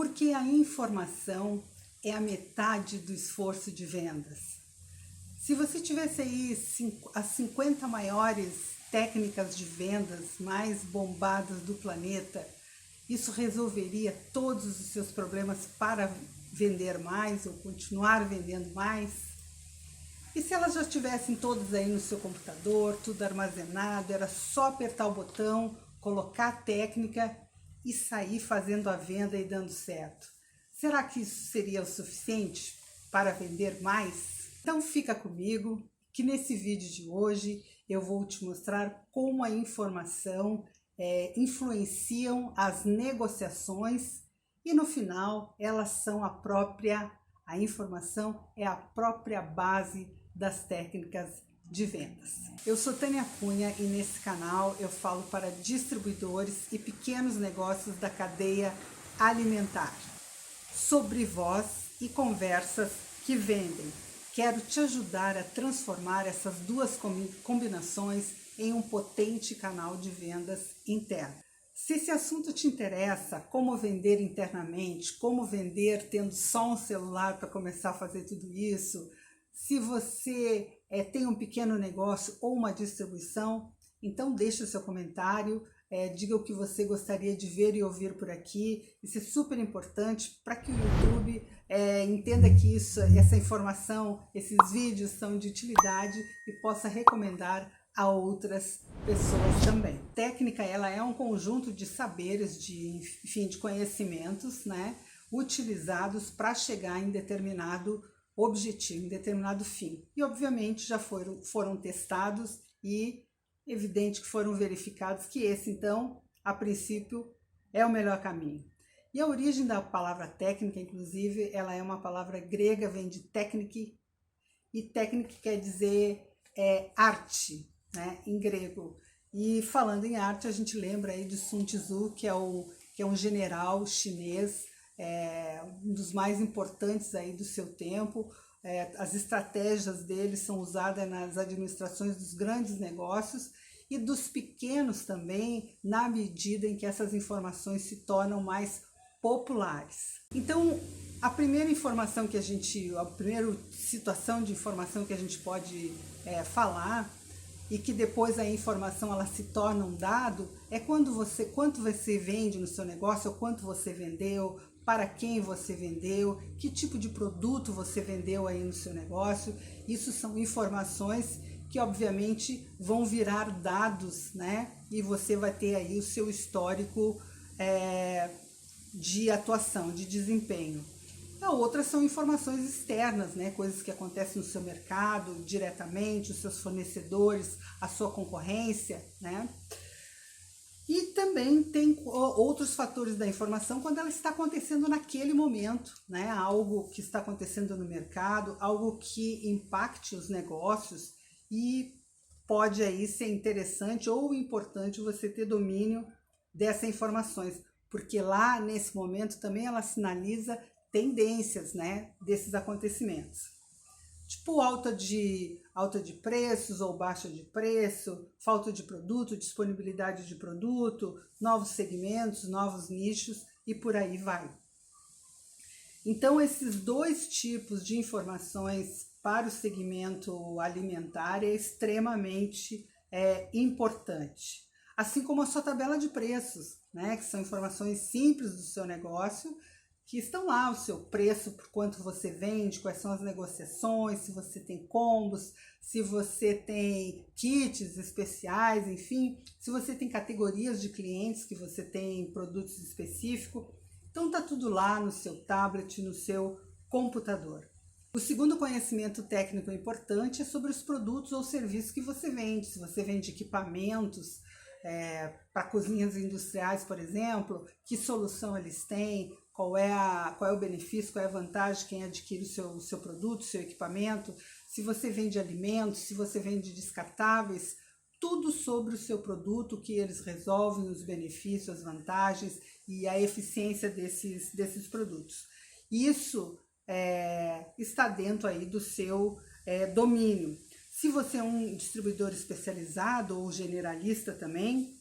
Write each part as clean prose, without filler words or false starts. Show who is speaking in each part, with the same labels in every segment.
Speaker 1: Porque a informação é a metade do esforço de vendas. Se você tivesse aí as 50 maiores técnicas de vendas mais bombadas do planeta, isso resolveria todos os seus problemas para vender mais ou continuar vendendo mais? E se elas já estivessem todas aí no seu computador, tudo armazenado, era só apertar o botão, colocar a técnica e sair fazendo a venda e dando certo? Será que isso seria o suficiente para vender mais? Então fica comigo, que nesse vídeo de hoje eu vou te mostrar como a informação influenciam as negociações e no final elas são a informação é a própria base das técnicas de vendas. Eu sou Tânia Cunha e nesse canal eu falo para distribuidores e pequenos negócios da cadeia alimentar, sobre voz e conversas que vendem. Quero te ajudar a transformar essas duas combinações em um potente canal de vendas interno. Se esse assunto te interessa, como vender internamente, como vender tendo só um celular para começar a fazer tudo isso, se você tem um pequeno negócio ou uma distribuição, então deixe o seu comentário, diga o que você gostaria de ver e ouvir por aqui. Isso é super importante para que o YouTube entenda que essa informação, esses vídeos são de utilidade e possa recomendar a outras pessoas também. Técnica, ela é um conjunto de saberes, de conhecimentos, né, utilizados para chegar em determinado objetivo, em determinado fim. E obviamente já foram testados e evidente que foram verificados que esse, então, a princípio, é o melhor caminho. E a origem da palavra técnica, inclusive, ela é uma palavra grega, vem de técnica, e técnica quer dizer arte, né, em grego. E falando em arte, a gente lembra aí de Sun Tzu, que é um general chinês, um dos mais importantes aí do seu tempo. As estratégias dele são usadas nas administrações dos grandes negócios e dos pequenos também, na medida em que essas informações se tornam mais populares. Então, a primeira situação de informação que a gente pode falar e que depois a informação ela se torna um dado é quanto você vende no seu negócio, ou quanto você vendeu, para quem você vendeu, que tipo de produto você vendeu aí no seu negócio. Isso são informações que obviamente vão virar dados, né? E você vai ter aí o seu histórico de atuação, de desempenho. A outra são informações externas, né? Coisas que acontecem no seu mercado, diretamente, os seus fornecedores, a sua concorrência, né? E também tem outros fatores da informação quando ela está acontecendo naquele momento, né? Algo que está acontecendo no mercado, algo que impacte os negócios e pode aí ser interessante ou importante você ter domínio dessas informações, porque lá nesse momento também ela sinaliza tendências, né, desses acontecimentos. Tipo alta de preços ou baixa de preço, falta de produto, disponibilidade de produto, novos segmentos, novos nichos e por aí vai. Então esses dois tipos de informações para o segmento alimentar é extremamente importante. Assim como a sua tabela de preços, né, que são informações simples do seu negócio, que estão lá o seu preço, por quanto você vende, quais são as negociações, se você tem combos, se você tem kits especiais, enfim, se você tem categorias de clientes que você tem produtos específicos. Então tá tudo lá no seu tablet, no seu computador. O segundo conhecimento técnico importante é sobre os produtos ou serviços que você vende. Se você vende equipamentos para cozinhas industriais, por exemplo, que solução eles têm, qual é o benefício, qual é a vantagem quem adquire o seu produto, o seu equipamento. Se você vende alimentos, se você vende descartáveis, tudo sobre o seu produto, o que eles resolvem, os benefícios, as vantagens e a eficiência desses produtos. Isso está dentro aí do seu domínio. Se você é um distribuidor especializado ou generalista também,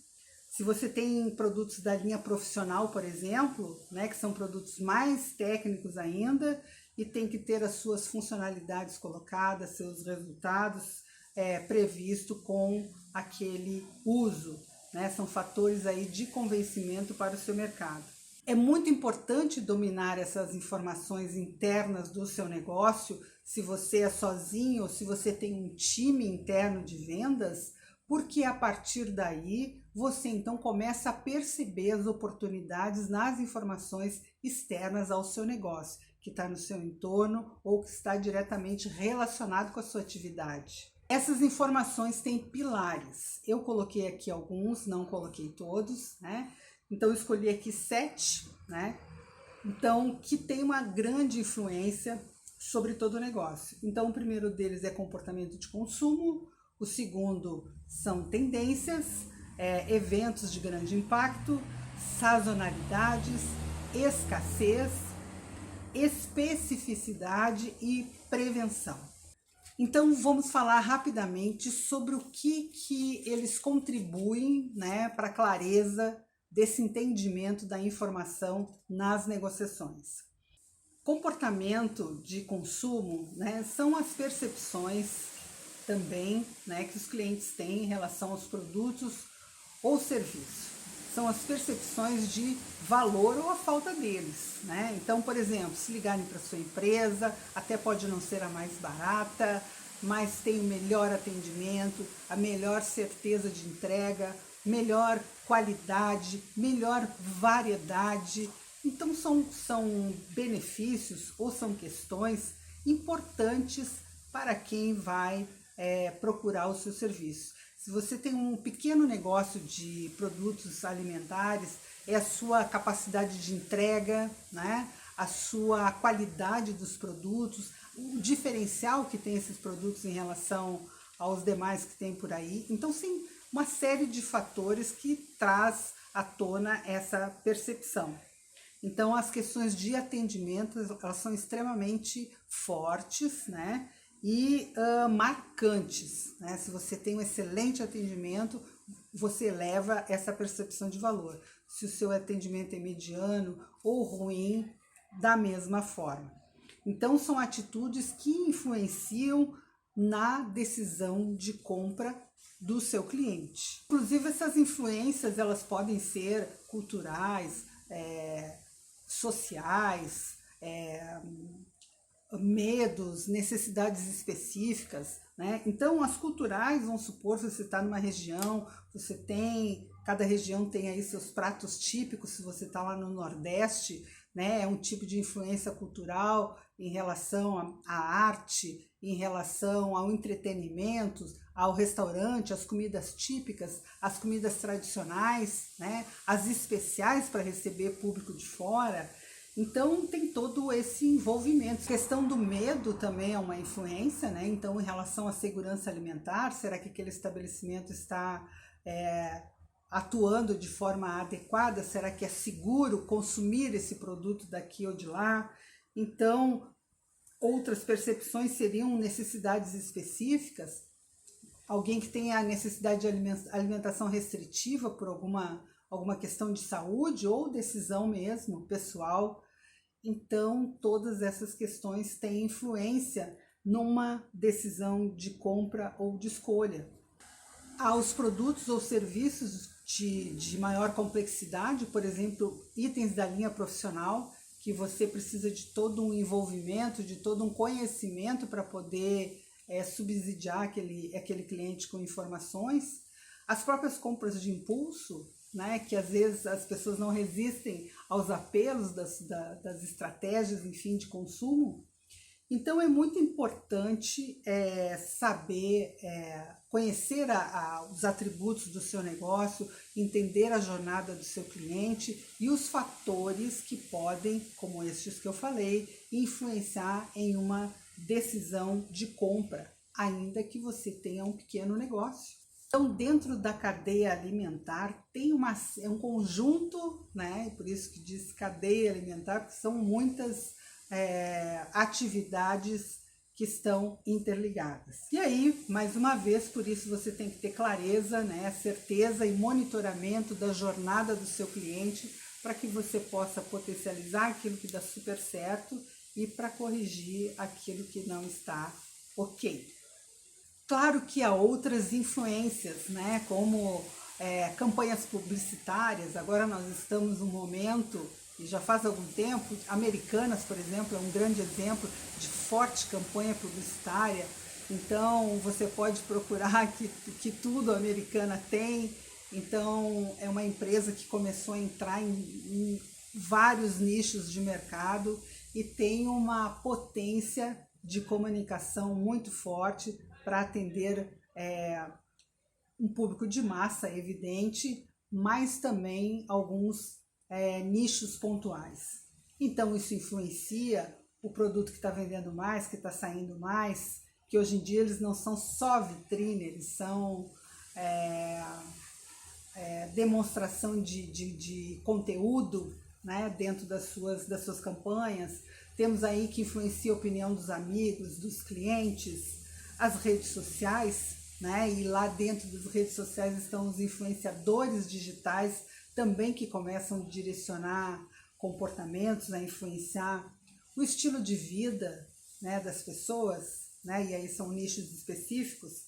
Speaker 1: Se você tem produtos da linha profissional, por exemplo, né, que são produtos mais técnicos ainda, e tem que ter as suas funcionalidades colocadas, seus resultados previsto com aquele uso, né? São fatores aí de convencimento para o seu mercado. É muito importante dominar essas informações internas do seu negócio, se você é sozinho ou se você tem um time interno de vendas, porque a partir daí você então começa a perceber as oportunidades nas informações externas ao seu negócio, que está no seu entorno ou que está diretamente relacionado com a sua atividade. Essas informações têm pilares. Eu coloquei aqui alguns, não coloquei todos, né? Então eu escolhi aqui 7, né? Então, que tem uma grande influência sobre todo o negócio. Então, o primeiro deles é comportamento de consumo, o segundo são tendências, eventos de grande impacto, sazonalidades, escassez, especificidade e prevenção. Então, vamos falar rapidamente sobre o que eles contribuem, né, para a clareza desse entendimento da informação nas negociações. Comportamento de consumo, né, são as percepções também, né, que os clientes têm em relação aos produtos ou serviços. São as percepções de valor ou a falta deles, né? Então, por exemplo, se ligarem para sua empresa, até pode não ser a mais barata, mas tem o melhor atendimento, a melhor certeza de entrega, melhor qualidade, melhor variedade. Então, são benefícios ou são questões importantes para quem vai procurar o seu serviço. Se você tem um pequeno negócio de produtos alimentares, é a sua capacidade de entrega, né? A sua qualidade dos produtos, o diferencial que tem esses produtos em relação aos demais que tem por aí. Então, sim, uma série de fatores que traz à tona essa percepção. Então, as questões de atendimento, elas são extremamente fortes, né? E marcantes, né? Se você tem um excelente atendimento, você eleva essa percepção de valor. Se o seu atendimento é mediano ou ruim, da mesma forma. Então, são atitudes que influenciam na decisão de compra do seu cliente. Inclusive, essas influências, elas podem ser culturais, sociais, medos, necessidades específicas, né? Então, as culturais, vamos supor, se você está numa região, cada região tem aí seus pratos típicos, se você está lá no Nordeste, né? É um tipo de influência cultural em relação à arte, em relação ao entretenimento, ao restaurante, as comidas típicas, as comidas tradicionais, né? As especiais para receber público de fora. Então, tem todo esse envolvimento. A questão do medo também é uma influência, né? Então, em relação à segurança alimentar, será que aquele estabelecimento está atuando de forma adequada? Será que é seguro consumir esse produto daqui ou de lá? Então, outras percepções seriam necessidades específicas. Alguém que tenha a necessidade de alimentação restritiva por alguma questão de saúde ou decisão mesmo, pessoal. Então, todas essas questões têm influência numa decisão de compra ou de escolha. Aos produtos ou serviços de maior complexidade, por exemplo, itens da linha profissional, que você precisa de todo um envolvimento, de todo um conhecimento para poder subsidiar aquele cliente com informações. As próprias compras de impulso, né, que às vezes as pessoas não resistem aos apelos das estratégias, enfim, de consumo. Então, é muito importante saber, conhecer os atributos do seu negócio, entender a jornada do seu cliente e os fatores que podem, como estes que eu falei, influenciar em uma decisão de compra, ainda que você tenha um pequeno negócio. Então, dentro da cadeia alimentar, tem um conjunto, né? Por isso que diz cadeia alimentar, porque são muitas atividades que estão interligadas. E aí, mais uma vez, por isso você tem que ter clareza, né, certeza e monitoramento da jornada do seu cliente para que você possa potencializar aquilo que dá super certo e para corrigir aquilo que não está ok. Claro que há outras influências, né, como campanhas publicitárias. Agora nós estamos num momento, e já faz algum tempo, Americanas, por exemplo, é um grande exemplo de forte campanha publicitária. Então você pode procurar que tudo a Americana tem. Então é uma empresa que começou a entrar em vários nichos de mercado e tem uma potência de comunicação muito forte para atender um público de massa, evidente, mas também alguns nichos pontuais. Então isso influencia o produto que está vendendo mais, que está saindo mais, que hoje em dia eles não são só vitrine, eles são demonstração de conteúdo, né, dentro das suas campanhas. Temos aí que influencia a opinião dos amigos, dos clientes, as redes sociais, né, e lá dentro das redes sociais estão os influenciadores digitais também que começam a direcionar comportamentos, a influenciar o estilo de vida, né, das pessoas, né, e aí são nichos específicos,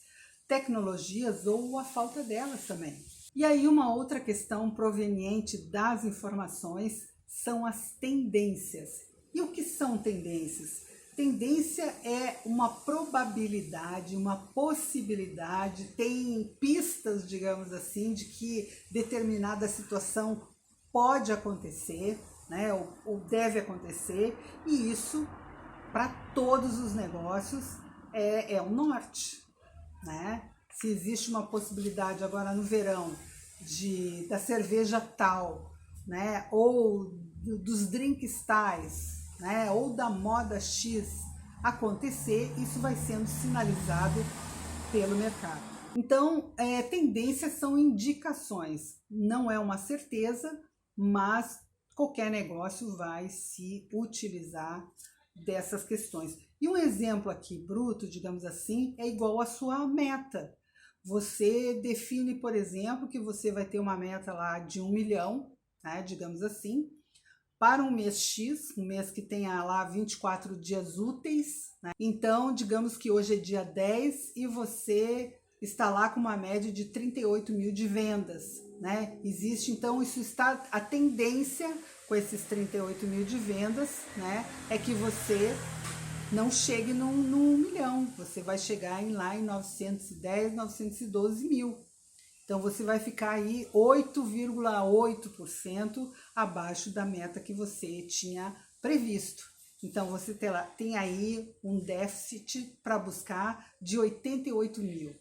Speaker 1: tecnologias ou a falta delas também. E aí uma outra questão proveniente das informações são as tendências. E o que são tendências? Tendência é uma probabilidade, uma possibilidade, tem pistas, digamos assim, de que determinada situação pode acontecer, né, ou deve acontecer, e isso, para todos os negócios, é um norte, né? Se existe uma possibilidade agora no verão da cerveja tal, né, ou dos drinks tais, né, ou da moda X acontecer, isso vai sendo sinalizado pelo mercado. Então, tendências são indicações, não é uma certeza, mas qualquer negócio vai se utilizar dessas questões. E um exemplo aqui bruto, digamos assim, é igual à sua meta. Você define, por exemplo, que você vai ter uma meta lá de 1 milhão, né, digamos assim, para um mês X, um mês que tenha lá 24 dias úteis, né? Então, digamos que hoje é dia 10 e você está lá com uma média de 38 mil de vendas, né? Existe, então, isso está, a tendência com esses 38 mil de vendas, né, é que você não chegue no 1 milhão, você vai chegar lá em 910, 912 mil. Então você vai ficar aí 8,8% abaixo da meta que você tinha previsto. Então você tem aí um déficit para buscar de 88 mil.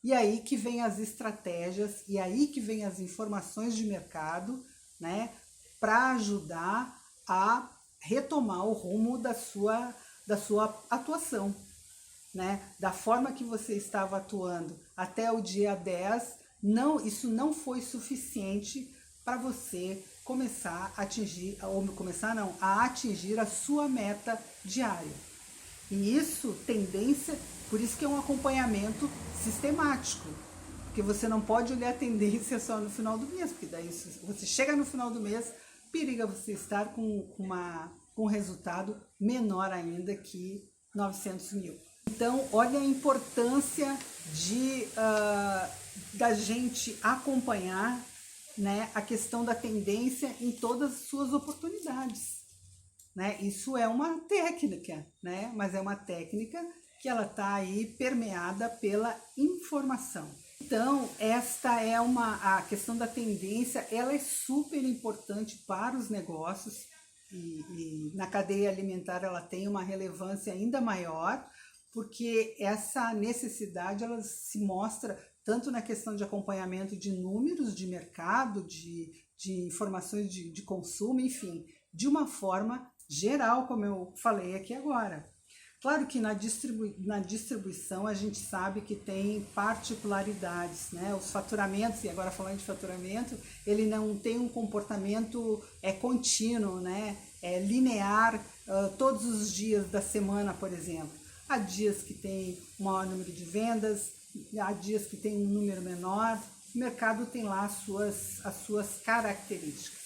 Speaker 1: E aí que vem as estratégias, e aí que vem as informações de mercado, né, para ajudar a retomar o rumo da sua atuação, né? Da forma que você estava atuando até o dia 10, isso não foi suficiente para você começar a atingir, a atingir a sua meta diária. E isso, tendência, por isso que é um acompanhamento sistemático, porque você não pode olhar a tendência só no final do mês, porque daí você chega no final do mês, periga você estar com um resultado menor ainda que 900 mil. Então, olha a importância da gente acompanhar, né, a questão da tendência em todas as suas oportunidades, né? Isso é uma técnica, né? Mas é uma técnica que ela está aí permeada pela informação. Então, esta é a questão da tendência, ela é super importante para os negócios e na cadeia alimentar ela tem uma relevância ainda maior, porque essa necessidade ela se mostra tanto na questão de acompanhamento de números de mercado, de informações de consumo, enfim, de uma forma geral, como eu falei aqui agora. Claro que na distribuição a gente sabe que tem particularidades, né? Os faturamentos, e agora falando de faturamento, ele não tem um comportamento contínuo, né? Linear, todos os dias da semana, por exemplo. há dias que tem um maior número de vendas, há dias que tem um número menor, o mercado tem lá as suas características.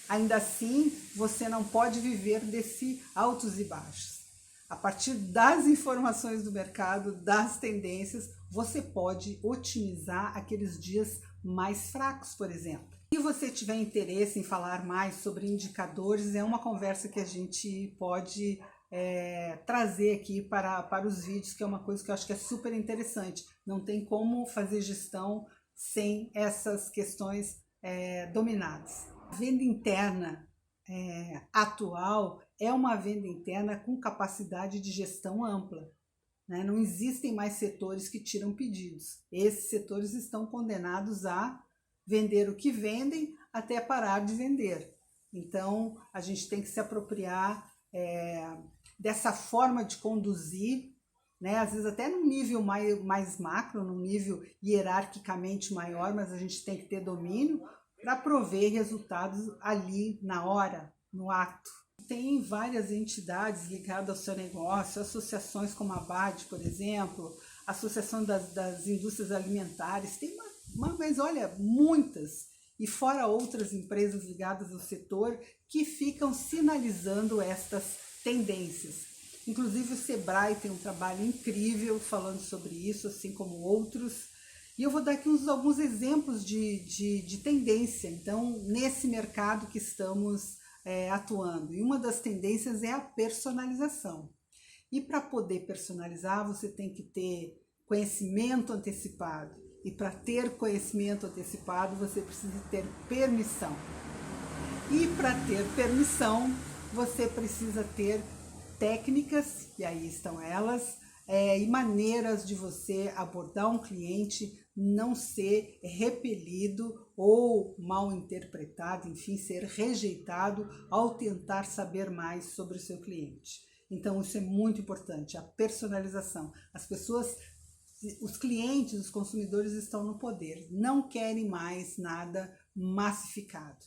Speaker 1: Ainda assim, você não pode viver desse altos e baixos. A partir das informações do mercado, das tendências, você pode otimizar aqueles dias mais fracos, por exemplo. Se você tiver interesse em falar mais sobre indicadores, é uma conversa que a gente pode trazer aqui para os vídeos, que é uma coisa que eu acho que é super interessante. Não tem como fazer gestão sem essas questões dominadas. A venda interna atual é uma venda interna com capacidade de gestão ampla. Né? Não existem mais setores que tiram pedidos. Esses setores estão condenados a vender o que vendem até parar de vender. Então, a gente tem que se apropriar dessa forma de conduzir, né? Às vezes até num nível mais macro, num nível hierarquicamente maior, mas a gente tem que ter domínio para prover resultados ali na hora, no ato. Tem várias entidades ligadas ao seu negócio, associações como a ABAD, por exemplo, Associação das Indústrias Alimentares, tem mas olha, muitas, e fora outras empresas ligadas ao setor que ficam sinalizando estas tendências. Inclusive o Sebrae tem um trabalho incrível falando sobre isso, assim como outros. E eu vou dar aqui alguns exemplos de tendência, então, nesse mercado que estamos atuando. E uma das tendências é a personalização. E para poder personalizar, você tem que ter conhecimento antecipado. E para ter conhecimento antecipado, você precisa ter permissão. E para ter permissão, você precisa ter técnicas, e aí estão elas, e maneiras de você abordar um cliente, não ser repelido ou mal interpretado, enfim, ser rejeitado ao tentar saber mais sobre o seu cliente. Então, isso é muito importante, a personalização. As pessoas, os clientes, os consumidores estão no poder, não querem mais nada massificado.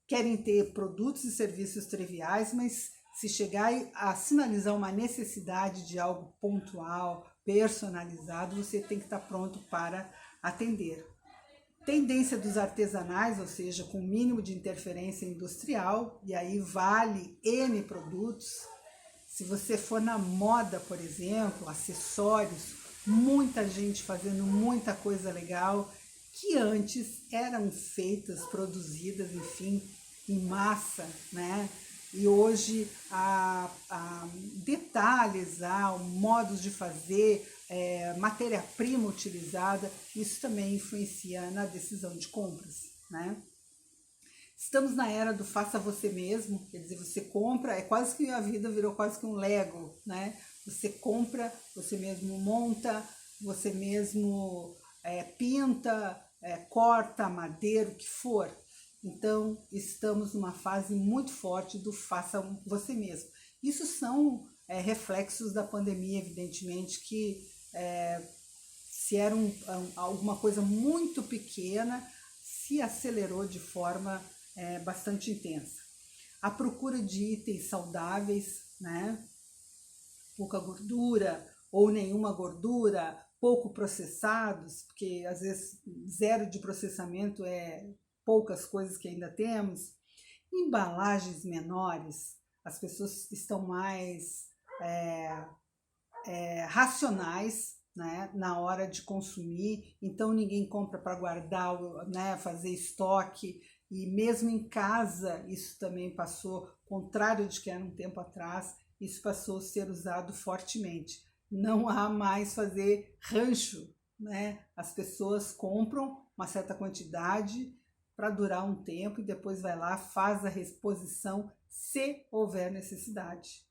Speaker 1: Querem ter produtos e serviços triviais, mas se chegar a sinalizar uma necessidade de algo pontual, personalizado, você tem que estar pronto para atender. Tendência dos artesanais, ou seja, com mínimo de interferência industrial, e aí vale N produtos. Se você for na moda, por exemplo, acessórios, muita gente fazendo muita coisa legal, que antes eram feitas, produzidas, enfim, em massa, né? E hoje há detalhes, há modos de fazer, matéria-prima utilizada, isso também influencia na decisão de compras, né? Estamos na era do faça você mesmo, quer dizer, você compra, é quase que a vida virou quase que um Lego, né? Você compra, você mesmo monta, você mesmo pinta, corta, madeira, o que for. Então, estamos numa fase muito forte do faça você mesmo. Isso são reflexos da pandemia, evidentemente, que se era alguma coisa muito pequena, se acelerou de forma bastante intensa. A procura de itens saudáveis, né? Pouca gordura ou nenhuma gordura, pouco processados, porque às vezes zero de processamento poucas coisas que ainda temos, embalagens menores, as pessoas estão mais racionais, né, na hora de consumir, então ninguém compra para guardar, né, fazer estoque, e mesmo em casa isso também passou, contrário de que era um tempo atrás, isso passou a ser usado fortemente. Não há mais fazer rancho, né? As pessoas compram uma certa quantidade para durar um tempo e depois vai lá, faz a reposição se houver necessidade.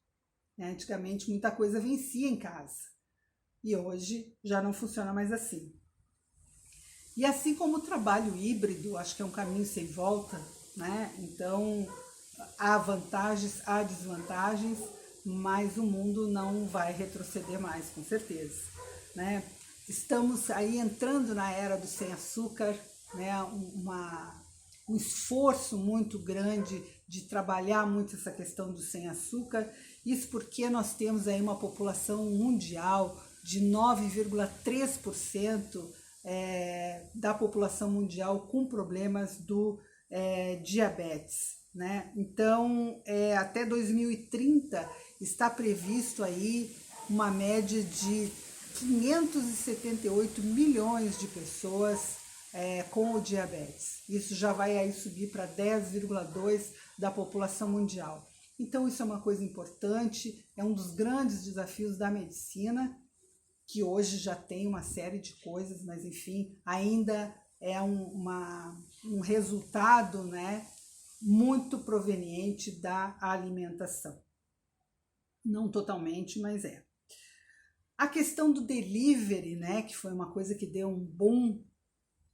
Speaker 1: Antigamente muita coisa vencia em casa e hoje já não funciona mais assim. E assim como o trabalho híbrido, acho que é um caminho sem volta, né? Então há vantagens, há desvantagens, mas o mundo não vai retroceder mais, com certeza, né? Estamos aí entrando na era do sem açúcar, né? Um esforço muito grande de trabalhar muito essa questão do sem açúcar, Isso porque nós temos aí uma população mundial de 9,3% da população mundial com problemas do diabetes, né? Então, até 2030 está previsto aí uma média de 578 milhões de pessoas com o diabetes. Isso já vai aí subir para 10,2% da população mundial. Então isso é uma coisa importante, é um dos grandes desafios da medicina, que hoje já tem uma série de coisas, mas enfim, ainda é um resultado, né, muito proveniente da alimentação. Não totalmente, mas é. A questão do delivery, né, que foi uma coisa que deu um boom,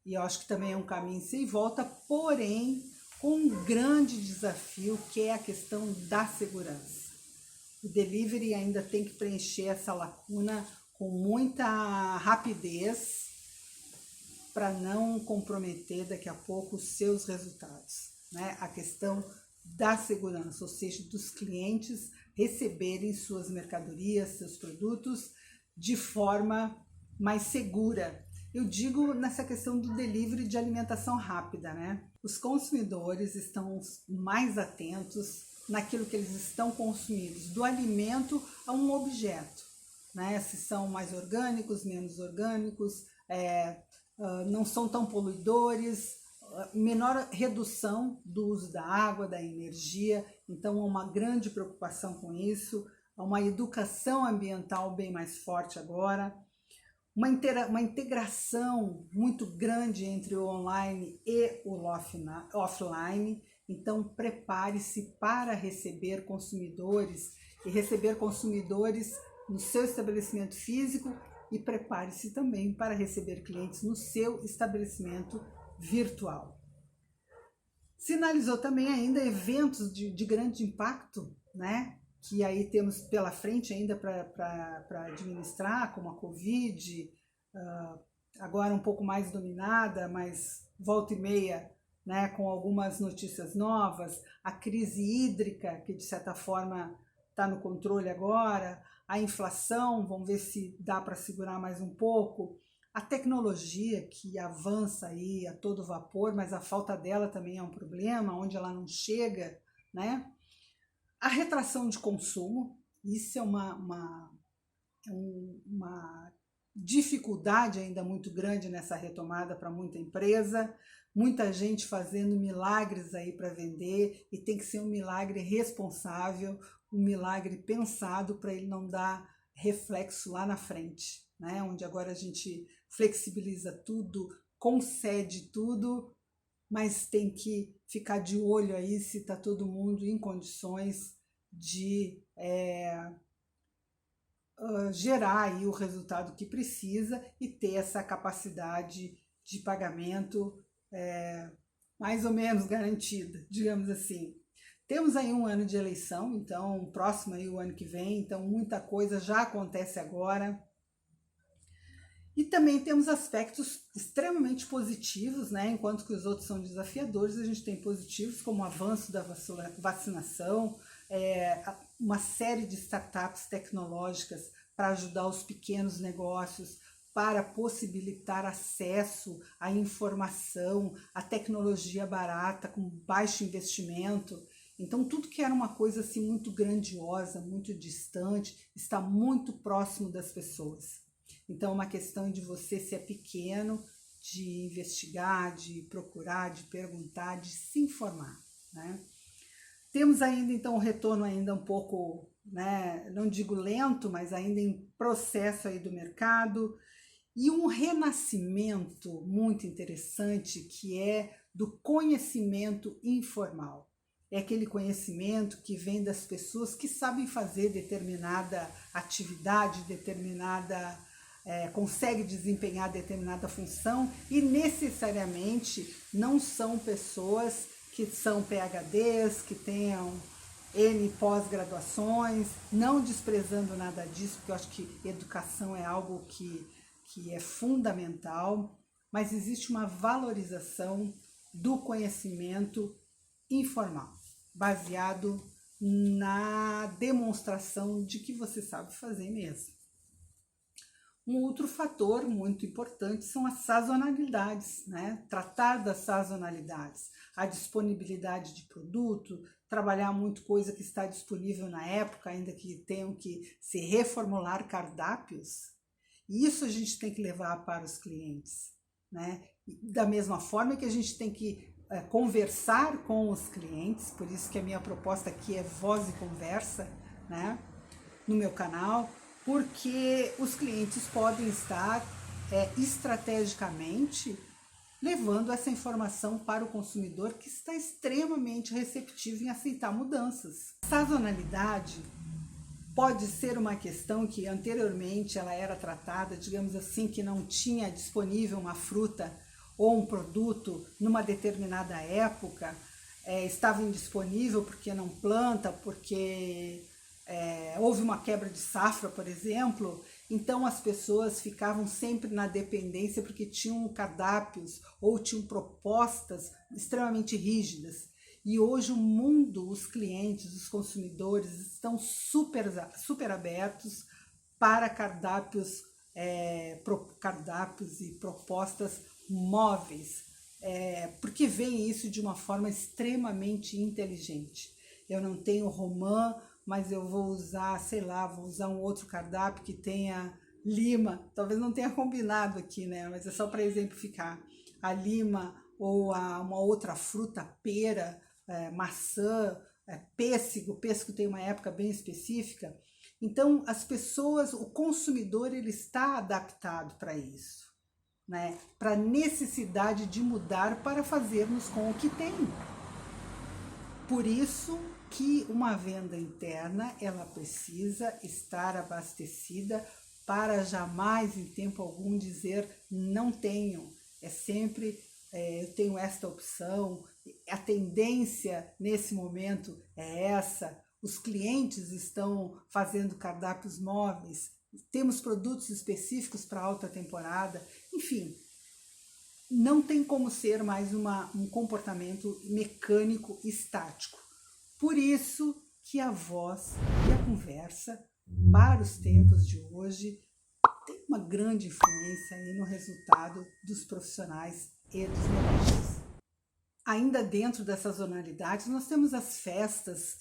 Speaker 1: e eu acho que também é um caminho sem volta, porém com um grande desafio, que é a questão da segurança. O delivery ainda tem que preencher essa lacuna com muita rapidez para não comprometer daqui a pouco os seus resultados, né? A questão da segurança, ou seja, dos clientes receberem suas mercadorias, seus produtos de forma mais segura. Eu digo nessa questão do delivery de alimentação rápida, né? Os consumidores estão mais atentos naquilo que eles estão consumindo, do alimento a um objeto, né? Se são mais orgânicos, menos orgânicos, não são tão poluidores, menor redução do uso da água, da energia. Então há uma grande preocupação com isso, há uma educação ambiental bem mais forte agora, uma integração muito grande entre o online e o offline. Então prepare-se para receber consumidores e receber consumidores no seu estabelecimento físico, e prepare-se também para receber clientes no seu estabelecimento virtual. Sinalizou também ainda eventos de grande impacto, né? Que aí temos pela frente ainda para administrar, como a Covid, agora um pouco mais dominada, mas volta e meia, né, com algumas notícias novas, a crise hídrica, que de certa forma está no controle agora, a inflação, vamos ver se dá para segurar mais um pouco, a tecnologia que avança aí a todo vapor, mas a falta dela também é um problema, onde ela não chega, né? A retração de consumo, isso é uma dificuldade ainda muito grande nessa retomada para muita empresa, muita gente fazendo milagres aí para vender, e tem que ser um milagre responsável, um milagre pensado para ele não dar reflexo lá na frente, né? Onde agora a gente flexibiliza tudo, concede tudo, mas tem que ficar de olho aí se está todo mundo em condições de gerar aí o resultado que precisa e ter essa capacidade de pagamento mais ou menos garantida, digamos assim. Temos aí um ano de eleição, então próximo aí o ano que vem, então muita coisa já acontece agora. E também temos aspectos extremamente positivos, né? Enquanto que os outros são desafiadores, a gente tem positivos como o avanço da vacinação, uma série de startups tecnológicas para ajudar os pequenos negócios, para possibilitar acesso à informação, à tecnologia barata, com baixo investimento. Então tudo que era uma coisa assim muito grandiosa, muito distante, está muito próximo das pessoas. Então é uma questão de você, se é pequeno, de investigar, de procurar, de perguntar, de se informar, né? Temos ainda então um retorno ainda um pouco, né, não digo lento, mas ainda em processo aí do mercado, e um renascimento muito interessante que é do conhecimento informal. É aquele conhecimento que vem das pessoas que sabem fazer determinada atividade, consegue desempenhar determinada função, e necessariamente não são pessoas que são PhDs, que tenham N pós-graduações, não desprezando nada disso, porque eu acho que educação é algo que é fundamental, mas existe uma valorização do conhecimento informal, baseado na demonstração de que você sabe fazer mesmo. Um outro fator muito importante são as sazonalidades, né? Tratar das sazonalidades, a disponibilidade de produto, trabalhar muito coisa que está disponível na época, ainda que tenham que se reformular cardápios. Isso a gente tem que levar para os clientes, né? Da mesma forma que a gente tem que conversar com os clientes, por isso que a minha proposta aqui é voz e conversa, né? No meu canal, porque os clientes podem estar estrategicamente levando essa informação para o consumidor, que está extremamente receptivo em aceitar mudanças. Sazonalidade pode ser uma questão que anteriormente ela era tratada, digamos assim, que não tinha disponível uma fruta ou um produto numa determinada época, estava indisponível porque não planta, porque houve uma quebra de safra, por exemplo, então as pessoas ficavam sempre na dependência porque tinham cardápios ou tinham propostas extremamente rígidas. E hoje o mundo, os clientes, os consumidores estão super abertos para cardápios e propostas móveis, porque veem isso de uma forma extremamente inteligente. Eu não tenho romã, mas eu vou usar, sei lá, vou usar um outro cardápio que tenha lima, talvez não tenha combinado aqui, né? Mas é só para exemplificar. A lima ou uma outra fruta, pera, maçã, pêssego tem uma época bem específica. Então, as pessoas, o consumidor, ele está adaptado para isso, né? Para a necessidade de mudar para fazermos com o que tem. Por isso que uma venda interna, ela precisa estar abastecida para jamais, em tempo algum, dizer não tenho. É sempre, eu tenho esta opção, a tendência nesse momento é essa, os clientes estão fazendo cardápios móveis, temos produtos específicos para alta temporada, enfim, não tem como ser mais um comportamento mecânico estático. Por isso que a voz e a conversa para os tempos de hoje tem uma grande influência aí no resultado dos profissionais e dos negócios. Ainda dentro dessas sazonalidades, nós temos as festas,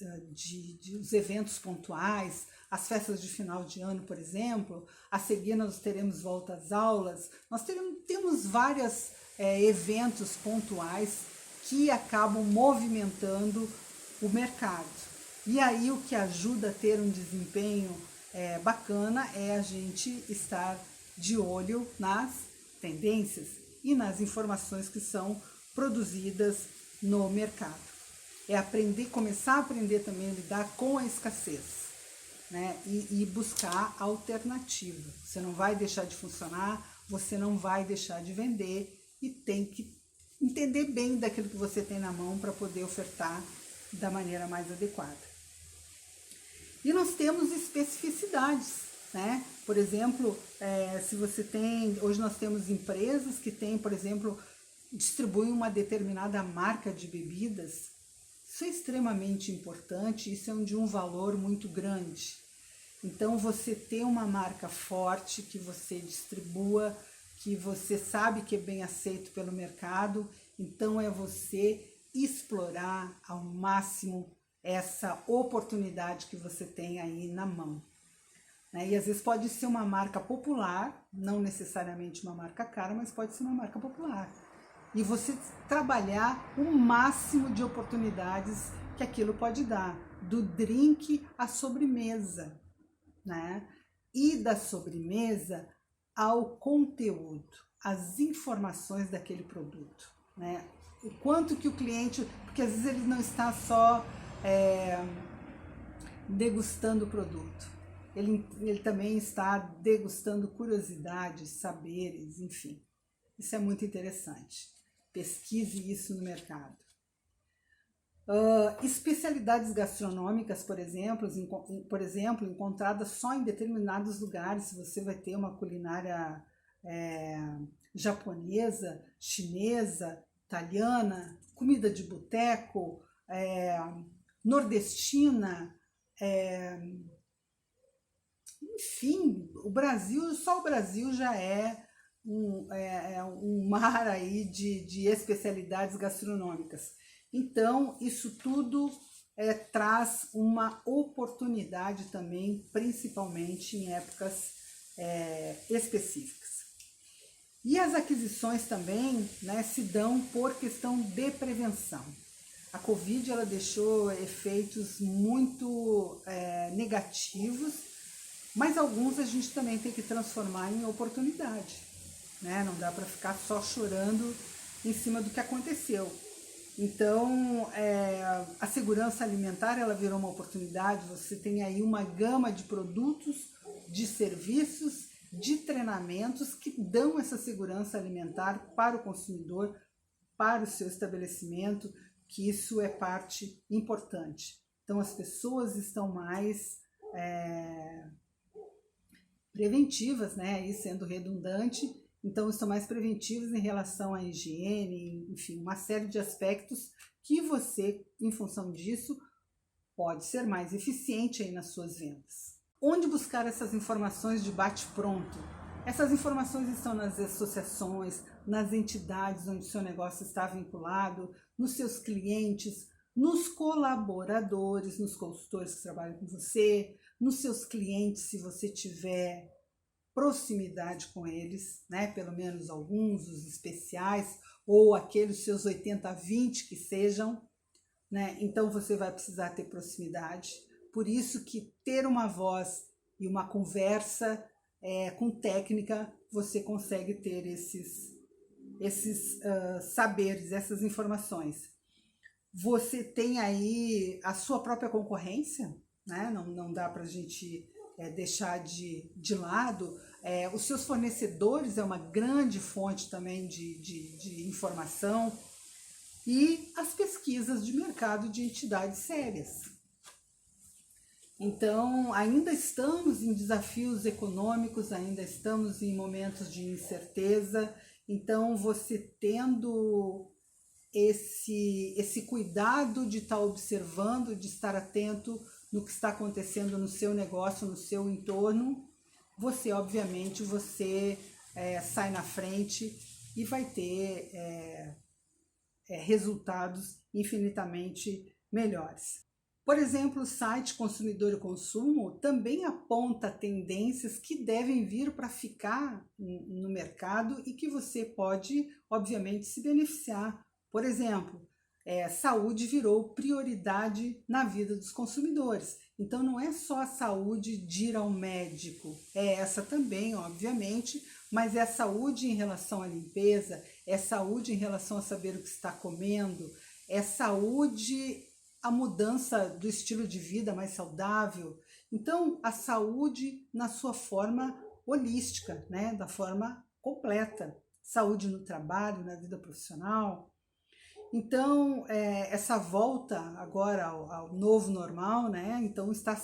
Speaker 1: os eventos pontuais, as festas de final de ano, por exemplo. A seguir nós teremos volta às aulas, nós temos vários eventos pontuais que acabam movimentando o mercado. E aí o que ajuda a ter um desempenho bacana é a gente estar de olho nas tendências e nas informações que são produzidas no mercado. É começar a aprender também a lidar com a escassez, né? E buscar alternativa. Você não vai deixar de funcionar, você não vai deixar de vender e tem que entender bem daquilo que você tem na mão para poder ofertar da maneira mais adequada. E nós temos especificidades, né? Por exemplo, se você tem, hoje nós temos empresas que têm, por exemplo, distribuem uma determinada marca de bebidas. Isso é extremamente importante, isso é de um valor muito grande. Então, você ter uma marca forte que você distribua, que você sabe que é bem aceito pelo mercado, então é você explorar ao máximo essa oportunidade que você tem aí na mão. E às vezes pode ser uma marca popular, não necessariamente uma marca cara, mas pode ser uma marca popular. E você trabalhar o máximo de oportunidades que aquilo pode dar, do drink à sobremesa, né? E da sobremesa ao conteúdo, as informações daquele produto, né? O quanto que o cliente, porque às vezes ele não está só degustando o produto, ele também está degustando curiosidades, saberes, enfim. Isso é muito interessante. Pesquise isso no mercado. Especialidades gastronômicas, por exemplo, encontradas só em determinados lugares. Você vai ter uma culinária japonesa, chinesa, italiana, comida de boteco, nordestina, enfim, só o Brasil já é um mar aí de especialidades gastronômicas. Então, isso tudo traz uma oportunidade também, principalmente em épocas específicas. E as aquisições também, né, se dão por questão de prevenção. A Covid ela deixou efeitos muito negativos, mas alguns a gente também tem que transformar em oportunidade, né? Não dá para ficar só chorando em cima do que aconteceu. Então, a segurança alimentar ela virou uma oportunidade. Você tem aí uma gama de produtos, de serviços, de treinamentos que dão essa segurança alimentar para o consumidor, para o seu estabelecimento, que isso é parte importante. Então, as pessoas estão mais preventivas, né? E sendo redundante, então estão mais preventivas em relação à higiene, enfim, uma série de aspectos que você, em função disso, pode ser mais eficiente aí nas suas vendas. Onde buscar essas informações de bate-pronto? Essas informações estão nas associações, nas entidades onde o seu negócio está vinculado, nos seus clientes, nos colaboradores, nos consultores que trabalham com você, nos seus clientes, se você tiver proximidade com eles, né? Pelo menos alguns, os especiais, ou aqueles seus 80-20 que sejam, né? Então você vai precisar ter proximidade. Por isso que ter uma voz e uma conversa com técnica, você consegue ter esses saberes, essas informações. Você tem aí a sua própria concorrência, né? Não dá para a gente deixar de lado. Os seus fornecedores é uma grande fonte também de informação, e as pesquisas de mercado de entidades sérias. Então, ainda estamos em desafios econômicos, ainda estamos em momentos de incerteza. Então, você tendo esse cuidado de estar observando, de estar atento no que está acontecendo no seu negócio, no seu entorno, você, obviamente, sai na frente e vai ter resultados infinitamente melhores. Por exemplo, o site Consumidor e Consumo também aponta tendências que devem vir para ficar no mercado e que você pode, obviamente, se beneficiar. Por exemplo, saúde virou prioridade na vida dos consumidores. Então, não é só a saúde de ir ao médico, é essa também, obviamente, mas é a saúde em relação à limpeza, é saúde em relação a saber o que está comendo, é saúde, a mudança do estilo de vida mais saudável. Então, a saúde na sua forma holística, né? Da forma completa. Saúde no trabalho, na vida profissional. Então, essa volta agora ao novo normal, né? Então, está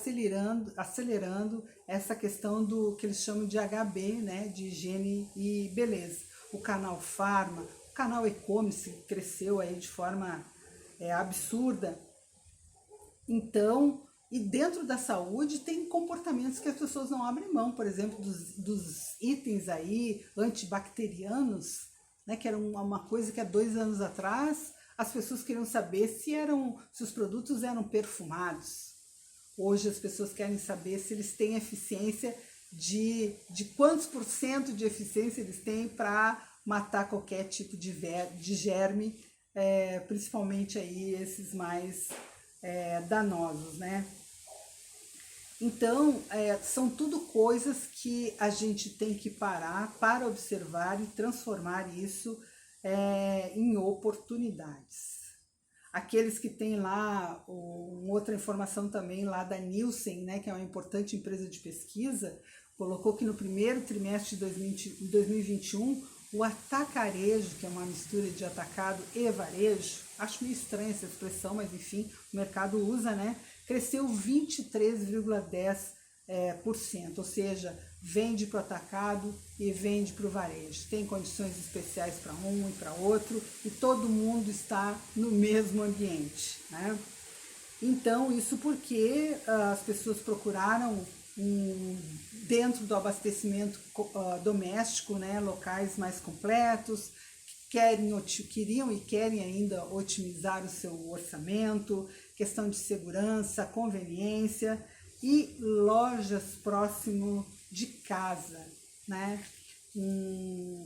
Speaker 1: acelerando essa questão do que eles chamam de HB, né? De higiene e beleza. O canal Farma, o canal e-commerce cresceu aí de forma absurda. Então, e dentro da saúde tem comportamentos que as pessoas não abrem mão, por exemplo, dos itens aí antibacterianos, né, que era uma coisa que há 2 anos atrás as pessoas queriam saber se os produtos eram perfumados. Hoje as pessoas querem saber se eles têm eficiência, de quantos % de eficiência eles têm para matar qualquer tipo de germe, principalmente aí esses mais danosos, né? Então, são tudo coisas que a gente tem que parar para observar e transformar isso em oportunidades. Aqueles que têm lá outra informação também lá da Nielsen, né, que é uma importante empresa de pesquisa, colocou que no primeiro trimestre de 2021, o atacarejo, que é uma mistura de atacado e varejo, acho meio estranha essa expressão, mas enfim, o mercado usa, né? Cresceu 23,10%, ou seja, vende para o atacado e vende para o varejo. Tem condições especiais para um e para outro, e todo mundo está no mesmo ambiente, né? Então, isso porque as pessoas procuraram dentro do abastecimento doméstico, né, locais mais completos, queriam e querem ainda otimizar o seu orçamento, questão de segurança, conveniência e lojas próximo de casa, né?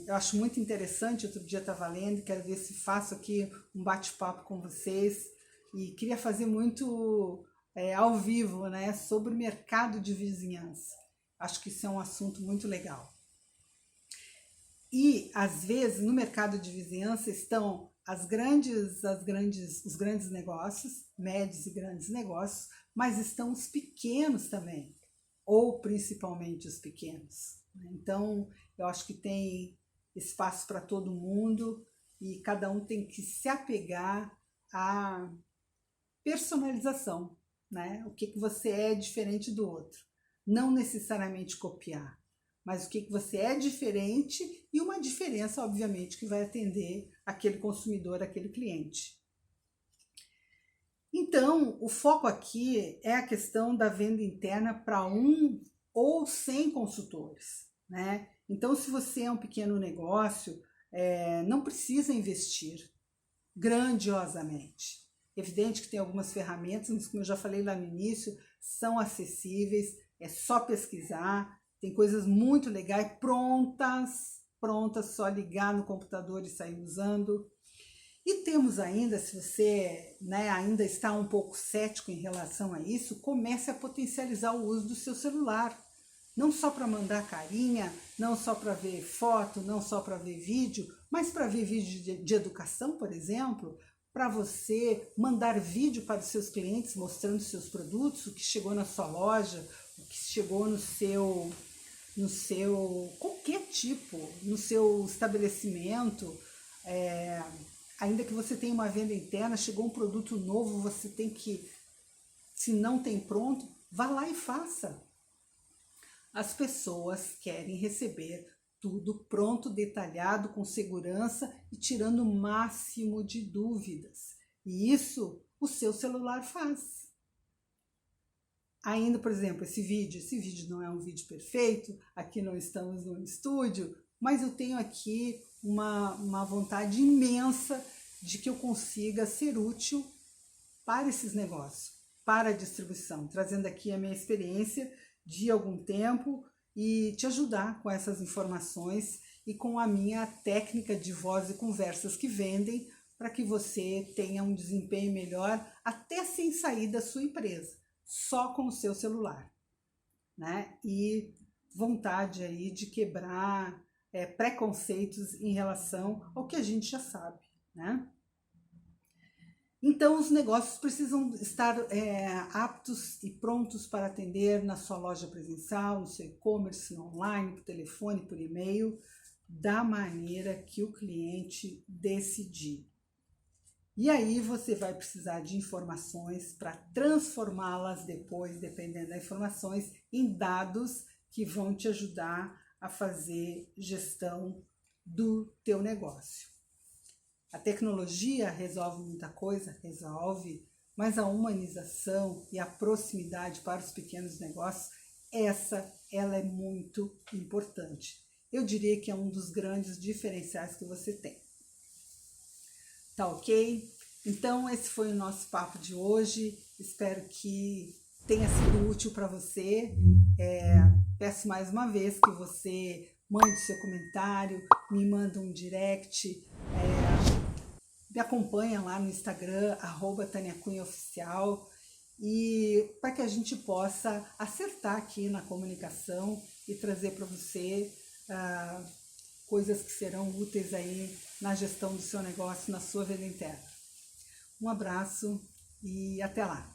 Speaker 1: Eu acho muito interessante, outro dia estava lendo, quero ver se faço aqui um bate-papo com vocês e queria fazer muito ao vivo, né, sobre o mercado de vizinhança. Acho que isso é um assunto muito legal. E, às vezes, no mercado de vizinhança estão os grandes negócios, médios e grandes negócios, mas estão os pequenos também, ou principalmente os pequenos. Então, eu acho que tem espaço para todo mundo e cada um tem que se apegar à personalização, né? O que você é diferente do outro. Não necessariamente copiar, mas o que você é diferente e uma diferença, obviamente, que vai atender aquele consumidor, aquele cliente. Então, o foco aqui é a questão da venda interna para 1 ou 100 consultores, né? Então, se você é um pequeno negócio, não precisa investir grandiosamente. Evidente que tem algumas ferramentas, mas como eu já falei lá no início, são acessíveis, é só pesquisar, tem coisas muito legais, prontas, só ligar no computador e sair usando. E temos ainda, se você ainda está um pouco cético em relação a isso, comece a potencializar o uso do seu celular. Não só para mandar carinha, não só para ver foto, não só para ver vídeo, mas para ver vídeo de educação, por exemplo, para você mandar vídeo para os seus clientes mostrando seus produtos, o que chegou na sua loja, o que chegou no seu qualquer tipo, no seu estabelecimento. Ainda que você tenha uma venda interna, chegou um produto novo, você tem que, se não tem pronto, vá lá e faça. As pessoas querem receber tudo pronto, detalhado, com segurança e tirando o máximo de dúvidas. E isso o seu celular faz. Ainda, por exemplo, esse vídeo não é um vídeo perfeito, aqui não estamos no estúdio, mas eu tenho aqui uma vontade imensa de que eu consiga ser útil para esses negócios, para a distribuição, trazendo aqui a minha experiência de algum tempo e te ajudar com essas informações e com a minha técnica de voz e conversas que vendem, para que você tenha um desempenho melhor até sem sair da sua empresa, só com o seu celular, né? E vontade aí de quebrar preconceitos em relação ao que a gente já sabe, né? Então, os negócios precisam estar aptos e prontos para atender na sua loja presencial, no seu e-commerce, no online, por telefone, por e-mail, da maneira que o cliente decidir. E aí você vai precisar de informações para transformá-las depois, dependendo das informações, em dados que vão te ajudar a fazer gestão do teu negócio. A tecnologia resolve muita coisa, resolve, mas a humanização e a proximidade para os pequenos negócios, ela é muito importante. Eu diria que é um dos grandes diferenciais que você tem. Tá ok? Então, esse foi o nosso papo de hoje. Espero que tenha sido útil para você. Peço mais uma vez que você mande seu comentário, me manda um direct, me acompanha lá no Instagram, @TaniaCunhaOficial, e para que a gente possa acertar aqui na comunicação e trazer para você coisas que serão úteis aí na gestão do seu negócio, na sua vida interna. Um abraço e até lá!